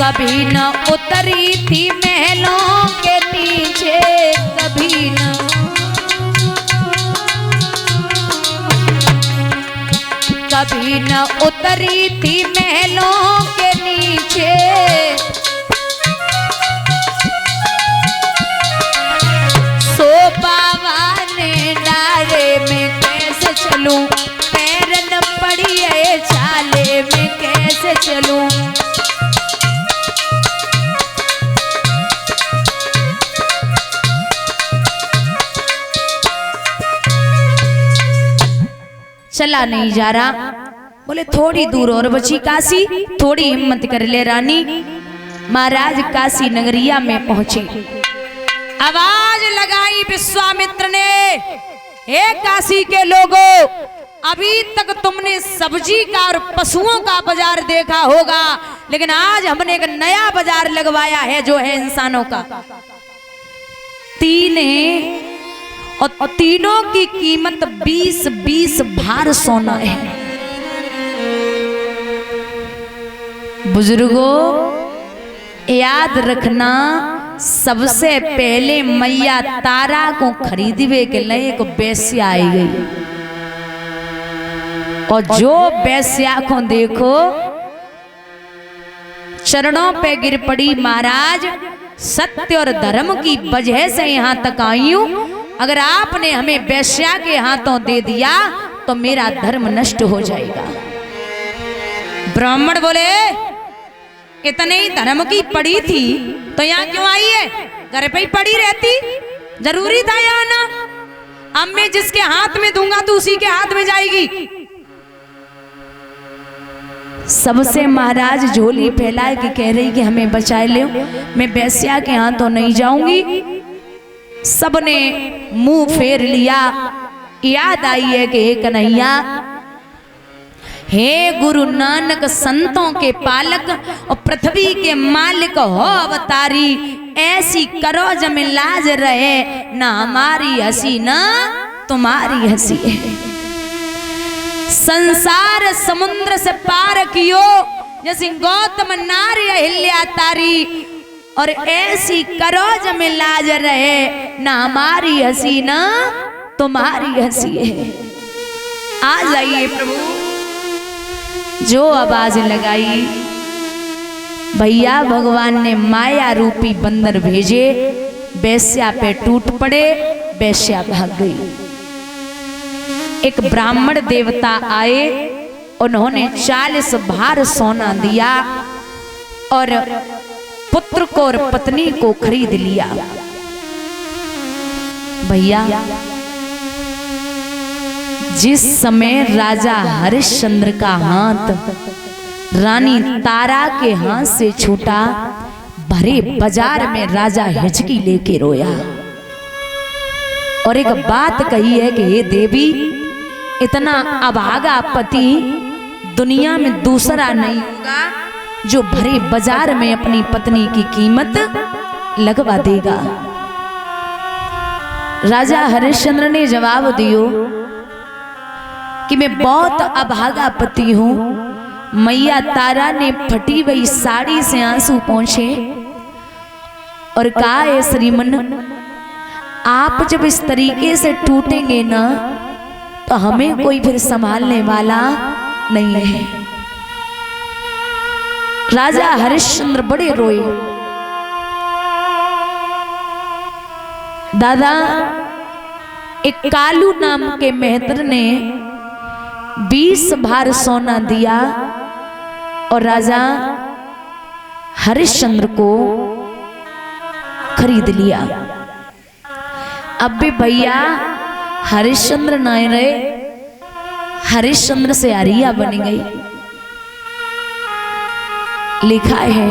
कभी न उतरी थी महलों के नीचे, कभी न कभी न उतरी थी महलों के नीचे। सोपावा ने डाले में कैसे चलूं, पैर न पड़ी है छाले में कैसे चलूं। चला नहीं जा रहा, बोले थोड़ी दूर और बची काशी, थोड़ी हिम्मत कर ले रानी। महाराज काशी नगरिया में पहुंचे, आवाज लगाई विश्वामित्र ने, हे काशी के लोगों, अभी तक तुमने सब्जी का और पशुओं का बाजार देखा होगा, लेकिन आज हमने एक नया बाजार लगवाया है जो है इंसानों का। और तीनों की कीमत 20-20 भार सोना है। बुजुर्गों याद रखना, सबसे पहले मैया तारा को खरीदवे के लिए एक बेस्या आई गई, और जो बेस्या को देखो चरणों पे गिर पड़ी। महाराज सत्य और धर्म की वजह से यहाँ तक आई हूं, अगर आपने हमें वेश्या के हाथों दे दिया तो मेरा धर्म नष्ट हो जाएगा। ब्राह्मण बोले इतने ही धर्म की पड़ी थी तो यहाँ क्यों आई है, घर पे ही पड़ी रहती, जरूरी था यहाँ ना। अब मैं जिसके हाथ में दूंगा तो उसी के हाथ में जाएगी। सबसे महाराज झोली फैलाए कि कह रही कि हमें बचाए ले, मैं वेश्या के हाथों नहीं जाऊंगी। सबने मुंह फेर लिया। याद आई है कि हे कन्हैया, हे गुरु नानक संतों के पालक और पृथ्वी के मालिक हो अवतारी, ऐसी करो जमे लाज रहे, ना हमारी हंसी ना तुम्हारी हंसी है। संसार समुद्र से पार कियो, जैसे गौतम नारी अहिल्या तारी, और ऐसी करोज में लाज रहे, ना हमारी हंसी ना तुम्हारी हंसी है। आ जाइए प्रभु। जो आवाज लगाई, भैया भगवान ने माया रूपी बंदर भेजे, बेस्या पे टूट पड़े, बेस्या भाग गई। एक ब्राह्मण देवता आए, उन्होंने 40 भार सोना दिया और पुत्र को और पत्नी को खरीद लिया। भैया जिस समय राजा हरिश्चंद्र का हाथ रानी तारा के हाथ से छूटा, भरे बाजार में राजा हिचकी लेके रोया और एक बात कही है कि हे देवी, इतना अभागा पति दुनिया में दूसरा नहीं होगा जो भरे बाजार में अपनी पत्नी की कीमत लगवा देगा। राजा हरिश्चंद्र ने जवाब दियो कि मैं बहुत अभागा पति हूं। मैया तारा ने फटी हुई साड़ी से आंसू पोंछे और कहा, है श्रीमन, आप जब इस तरीके से टूटेंगे ना तो हमें कोई फिर संभालने वाला नहीं है। राजा हरिश्चंद्र बड़े रोए। दादा, एक कालू नाम के मेहतर ने 20 भार सोना दिया और राजा हरिश्चंद्र को खरीद लिया। अब भी भैया हरिश्चंद्र नहीं रहे, हरिश्चंद्र से आर्या बन गई। लिखा है